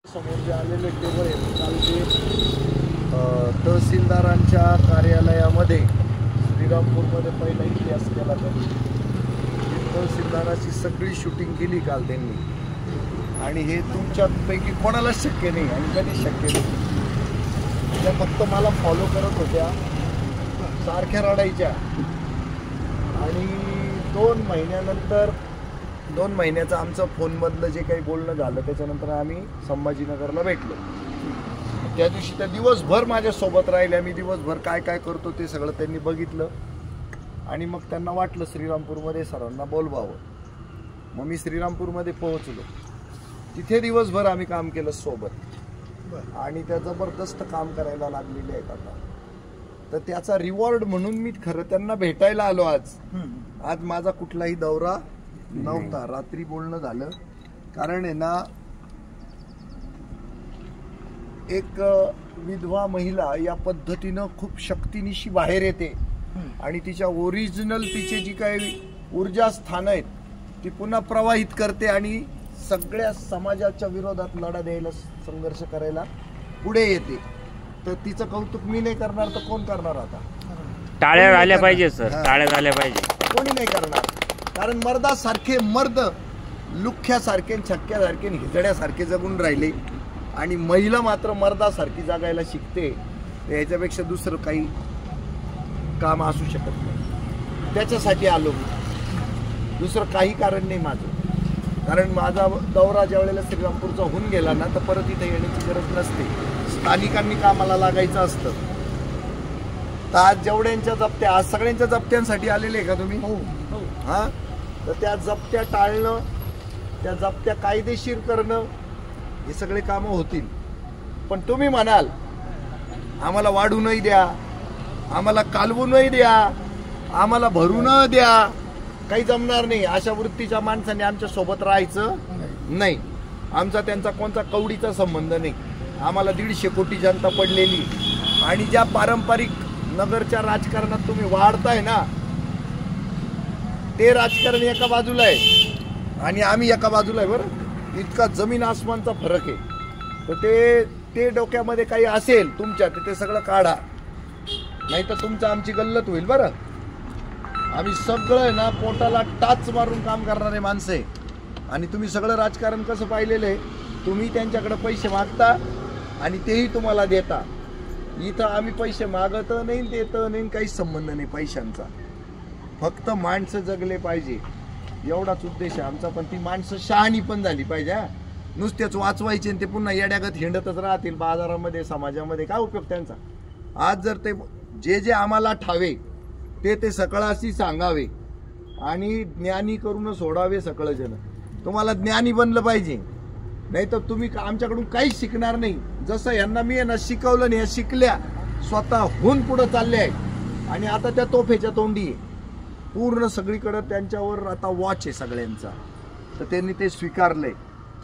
समोर जे आलेले टेबल आहे काल ते तहसीलदारांच्या कार्यालयामध्ये श्रीरामपूरमध्ये पहिला इतिहास केला त्यांनी. तहसीलदाराची सगळी शूटिंग केली काल त्यांनी आणि हे तुमच्यापैकी कोणालाच शक्य नाही आणि कधी शक्य नाही. त्या फक्त मला फॉलो करत होत्या, सारख्या रडायच्या आणि 2 महिन्याचं आमचं फोनमधलं जे काही बोलणं झालं त्याच्यानंतर आम्ही संभाजीनगरला भेटलो. त्या दिवशी त्या दिवसभर माझ्यासोबत राहिल्या. मी दिवसभर काय काय करतो ते सगळं त्यांनी बघितलं आणि मग त्यांना वाटलं श्रीरामपूरमध्ये सरांना बोलवावं. मग मी श्रीरामपूरमध्ये पोहोचलो. तिथे दिवसभर आम्ही काम केलं सोबत आणि त्या जबरदस्त काम करायला लागलेले आहेत आता. तर त्याचा रिवॉर्ड म्हणून मी खरं त्यांना भेटायला आलो. आज माझा कुठलाही दौरा नव्हता. रात्री बोलणं झालं कारण आहे ना, एक विधवा महिला या पद्धतीनं खूप शक्तीनिशी बाहेर येते आणि तिच्या ओरिजिनल तिचे जी काही ऊर्जा स्थान आहेत ती पुन्हा प्रवाहित करते आणि सगळ्या समाजाच्या विरोधात लढा द्यायला, संघर्ष करायला पुढे येते. तर तिचं कौतुक मी नाही करणार तर कोण करणार? आता टाळ्या झाल्या पाहिजे सर, टाळ्या झाल्या पाहिजे. कोणी नाही करणार कारण मर्दासारखे मर्द लुख्यासारखे, छक्क्यासारखे, हिजड्यासारखे जगून राहिले आणि महिला मात्र मर्दासारखी जगायला शिकते. याच्यापेक्षा दुसरं काही काम असू शकत नाही. त्याच्यासाठी आलो मी, दुसरं काही कारण नाही माझं. कारण माझा दौरा ज्या वेळेला श्रीरामपूरचा होऊन गेला ना तर परत इथे येण्याची गरज नसते. स्थानिकांनी कामाला लागायचं असतं. तर आज जेवढ्यांच्या जप्त्या, आज सगळ्यांच्या जप्त्यांसाठी आलेले का तुम्ही? हा, तर त्या जप्त्या टाळणं, त्या जप्त्या कायदेशीर करणं, हे सगळे कामं होतील. पण तुम्ही म्हणाल आम्हाला वाढूनही द्या, आम्हाला कालवूनही द्या, आम्हाला भरून द्या, काही जमणार नाही. अशा वृत्तीच्या माणसाने आमच्या सोबत राहायचं नाही. आमचा त्यांचा कोणता कवडीचा संबंध नाही. आम्हाला 150 कोटी जनता पडलेली आणि ज्या पारंपरिक नगरच्या राजकारणात तुम्ही वाढताय ना, ते राजकारण एका बाजूला आहे आणि आम्ही एका बाजूला आहे. बरं, इतका जमीन आसमानचा फरक आहे. तर ते डोक्यामध्ये काही असेल तुमच्या ते सगळं काढा, नाही तर तुमचं आमची गल्लत होईल. बरं, आम्ही सगळं ना पोटाला टाच मारून काम करणारे माणसं आहे आणि तुम्ही सगळं राजकारण कसं पाहिलेलं आहे. तुम्ही त्यांच्याकडे पैसे मागता आणि तेही तुम्हाला देता. इथं आम्ही पैसे मागत नाही, देत नाही, काहीच संबंध नाही पैशांचा. फक्त माणसं जगले पाहिजे एवढाच उद्देश आहे आमचा. पण ती माणसं शहाणी पण झाली पाहिजे. नुसतेच वाचवायचे आणि ते पुन्हा येड्यागत हिंडतच राहतील बाजारामध्ये, समाजामध्ये. काय उपयोग त्यांचा? आज जर ते जे आम्हाला ठावे ते सकळाशी सांगावे आणि ज्ञानी करून सोडावे सकळ जन. तुम्हाला ज्ञानी बनलं पाहिजे, नाही तर तुम्ही आमच्याकडून काहीच शिकणार नाही. जसं यांना मी ना शिकवलं नाही, शिकल्या स्वतःहून पुढे चालल्या आहे आणि आता त्या तोफेच्या तोंडी आहे. पूर्ण सगळीकडे त्यांच्यावर आता वॉच आहे सगळ्यांचा. तर त्यांनी ते स्वीकारलंय.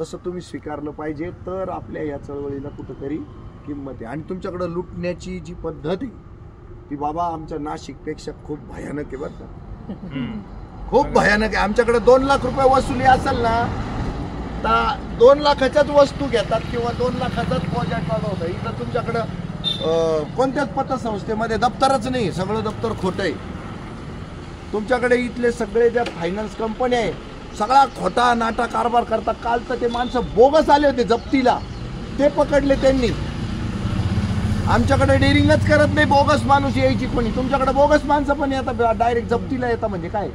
तसं तुम्ही स्वीकारलं पाहिजे तर आपल्या या चळवळीला कुठंतरी किंमत आहे. आणि तुमच्याकडं लुटण्याची जी पद्धत आहे ती बाबा आमच्या नाशिकपेक्षा खूप भयानक आहे. बरं का, खूप भयानक आहे. आमच्याकडे 2 लाख रुपये वसुली असेल ना तर 2 लाखाच्याच वस्तू घेतात किंवा 2 लाखाचाच प्रोजेक्ट होतं. इथं तुमच्याकडं कोणत्याच पतसंस्थेमध्ये दप्तरच नाही, सगळं दप्तर खोटं आहे. तुमच्याकडे इथले सगळे ज्या फायनान्स कंपन्या आहे सगळा खोटा नाटा कारभार करतात. काल तर ते माणसं बोगस आले होते जप्तीला, ते पकडले त्यांनी. आमच्याकडे डेअरिंगच करत नाही, बोगस माणूस यायची कोणी. तुमच्याकडे बोगस माणसं पण येतात, डायरेक्ट जप्तीला येतात. म्हणजे काय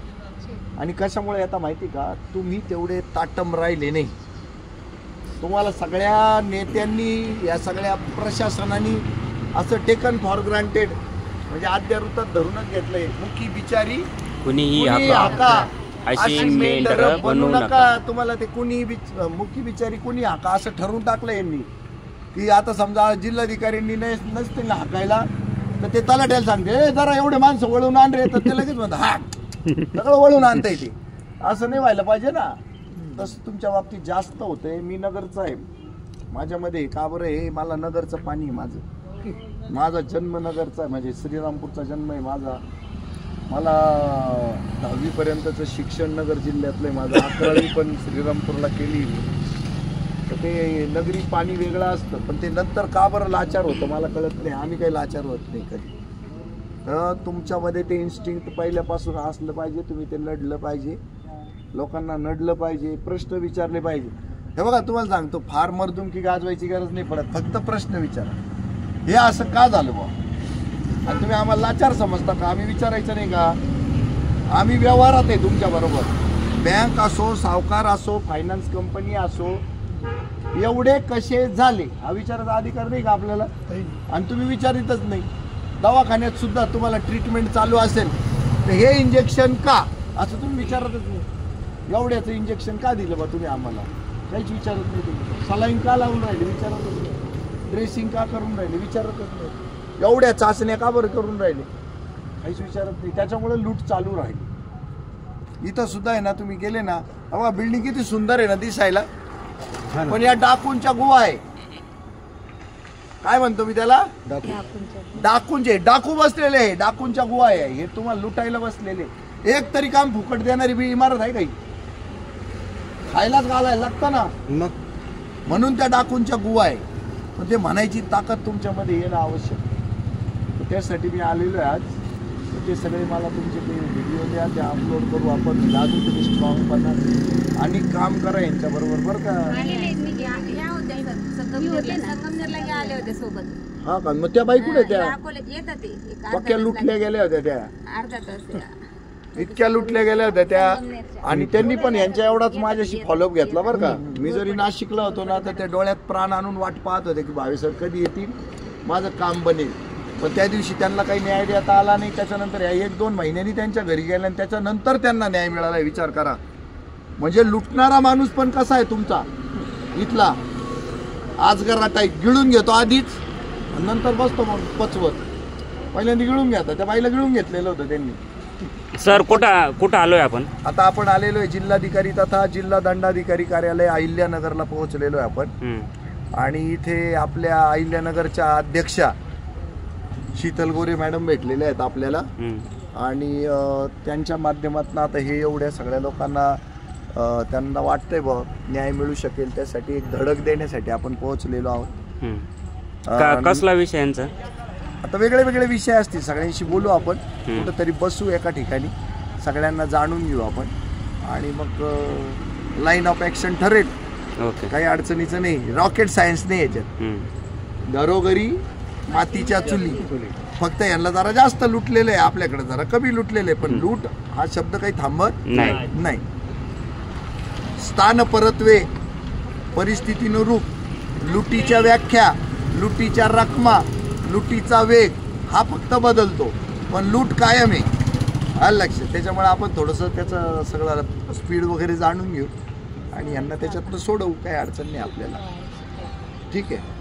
आणि कशामुळे येतात माहिती का? तुम्ही तेवढे ताटम राहिले नाही. तुम्हाला सगळ्या नेत्यांनी, या सगळ्या प्रशासनाने असं टेकन फॉर ग्रांटेड, म्हणजे आद्य वृत्तात धरूनच घेतलंय. मुकी बिचारी कुणीही हाका, अशी मेंढर बनू नका. तुम्हाला ते कुणी मुकी बिचारी कुणी हाका असं ठरवून टाकलं यांनी. की आता समजा जिल्हाधिकाऱ्यांनी नसतील ना हाकायला तर ते तलाट्याला सांगते जरा एवढे माणसं वळून आण रे, तर ते लगेच म्हणतात हा सगळं वळून आणता येते. असं नाही व्हायला पाहिजे ना. तसं तुमच्या बाबतीत जास्त होतंय. मी नगरचा आहे, माझ्यामध्ये का बरं हे मला नगरचं पाणी आहे. माझा जन्म नगरचा आहे, म्हणजे श्रीरामपूरचा जन्म आहे माझा. मला 10वी पर्यंतचं शिक्षण नगर जिल्ह्यातलं आहे माझं. 11वी पण श्रीरामपूरला केली. तर ते नगरी पाणी वेगळं असतं, पण ते नंतर का बरं लाचार होतं मला कळत नाही. आम्ही काही लाचार होत नाही कधी. तर तुमच्यामध्ये ते इन्स्टिंक्ट पहिल्यापासून असलं पाहिजे. तुम्ही ते लढलं पाहिजे, लोकांना नडलं पाहिजे, प्रश्न विचारले पाहिजे. हे बघा तुम्हाला सांगतो, फार मर्दुमकी गाजवायची गरज नाही पडत, फक्त प्रश्न विचारा. हे असं का झालं बा? आणि तुम्ही आम्हाला लाचार समजता का? आम्ही विचारायचं नाही का? आम्ही व्यवहारात आहे तुमच्या बरोबर. बँक असो, सावकार असो, फायनान्स कंपनी असो, एवढे कसे झाले हा विचाराचा अधिकार नाही का आपल्याला? आणि तुम्ही विचारितच नाही. दवाखान्यात सुद्धा तुम्हाला ट्रीटमेंट चालू असेल तर हे इंजेक्शन का असं तुम्ही विचारतच नाही. एवढ्याचं इंजेक्शन का दिलं बा तुम्ही आम्हाला? काहीच विचारत नाही. तुम्ही सलाईन का लावून राहिले विचारतच नाही. ड्रेसिंग का करून राहिले विचारतच नाही. एवढ्या चाचण्या का बरं करून राहिले काहीच विचारत नाही. त्याच्यामुळे लूट चालू राहिली. इथं सुद्धा आहे ना, तुम्ही गेले ना, बघा बिल्डिंग किती सुंदर आहे ना दिसायला, पण या डाकूंच्या गुहा आहे. काय म्हणतो मी त्याला? डाकूंचे डाकू बसलेले आहे. डाकूंच्या गुहा आहे. हे तुम्हाला लुटायला बसलेले. एक तरी काम फुकट देणारी बी इमारत आहे काही? खायलाच घालायला लागतं ना, म्हणून त्या डाकूंच्या गुहा आहे. पण ते म्हणायची ताकद तुमच्यामध्ये येणं आवश्यक. त्यासाठी मी आलेलो आहे आज. ते सगळे मला तुमचे ते व्हिडिओ द्या, ते अपलोड करू आपण. अजून तुम्ही स्ट्रॉंग बना आणि काम करा यांच्याबरोबर बरं का? हा का? मग त्या बाई कुठे त्या पक्क्या लुटल्या गेल्या होत्या त्या? इतक्या लुटल्या गेल्या होत्या त्या. आणि त्यांनी पण यांच्या एवढाच माझ्याशी फॉलोअप घेतला बरं का. मी जरी नाशिकला होतो ना, तर त्या डोळ्यात प्राण आणून वाट पाहत होते की भावे सर कधी येतील, माझं काम बनेल. पण त्या दिवशी त्यांना काही न्याय देता आला नाही. त्याच्यानंतर या 1-2 महिन्यांनी त्यांच्या घरी गेल्या आणि त्याच्यानंतर त्यांना न्याय मिळाला. विचार करा. म्हणजे लुटणारा माणूस पण कसा आहे तुमचा इथला आजगरा टाईप. गिळून घेतो आधीच, नंतर बसतो मग पचवत. पहिल्यांदा गिळून घेतात. त्या बाईला गिळून घेतलेलं होतं त्यांनी. सर कुठं आलोय आपण? आता आपण आलेलो आहे जिल्हाधिकारी तथा जिल्हा दंडाधिकारी कार्यालय अहिल्यानगरला पोहोचलेलो आहे आपण. आणि इथे आपल्या अहिल्यानगरच्या अध्यक्षा शीतल गोरे मॅडम भेटलेले आहेत आपल्याला. आणि त्यांच्या माध्यमातून आता हे एवढ्या सगळ्या लोकांना त्यांना वाटतंय बा न्याय मिळू शकेल, त्यासाठी एक धडक देण्यासाठी आपण पोहोचलेलो आहोत. कसला विषय यांचा? आता वेगळे वेगळे विषय असतील. सगळ्यांशी बोलू आपण, कुठंतरी बसू एका ठिकाणी, सगळ्यांना जाणून घेऊ आपण आणि मग लाईन ऑफ ॲक्शन ठरेल. काही अडचणीचं नाही. रॉकेट सायन्स नाही याच्यात. घरोघरी मातीच्या चुली. फक्त यांना जरा जास्त लुटलेलं आहे, आपल्याकडे जरा कमी लुटलेलं आहे. पण लूट हा शब्द काही थांबत नाही. स्थान परत्वे, परिस्थितीनुरूप लुटीच्या व्याख्या, लुटीच्या रकमा, लुटीचा वेग हा फक्त बदलतो, पण लूट कायम आहे. आलं लक्षात? त्याच्यामुळे आपण थोडंसं त्याचं सगळं स्पीड वगैरे जाणून घेऊ आणि यांना त्याच्यातनं सोडवू. काही अडचण नाही आपल्याला. ठीक आहे.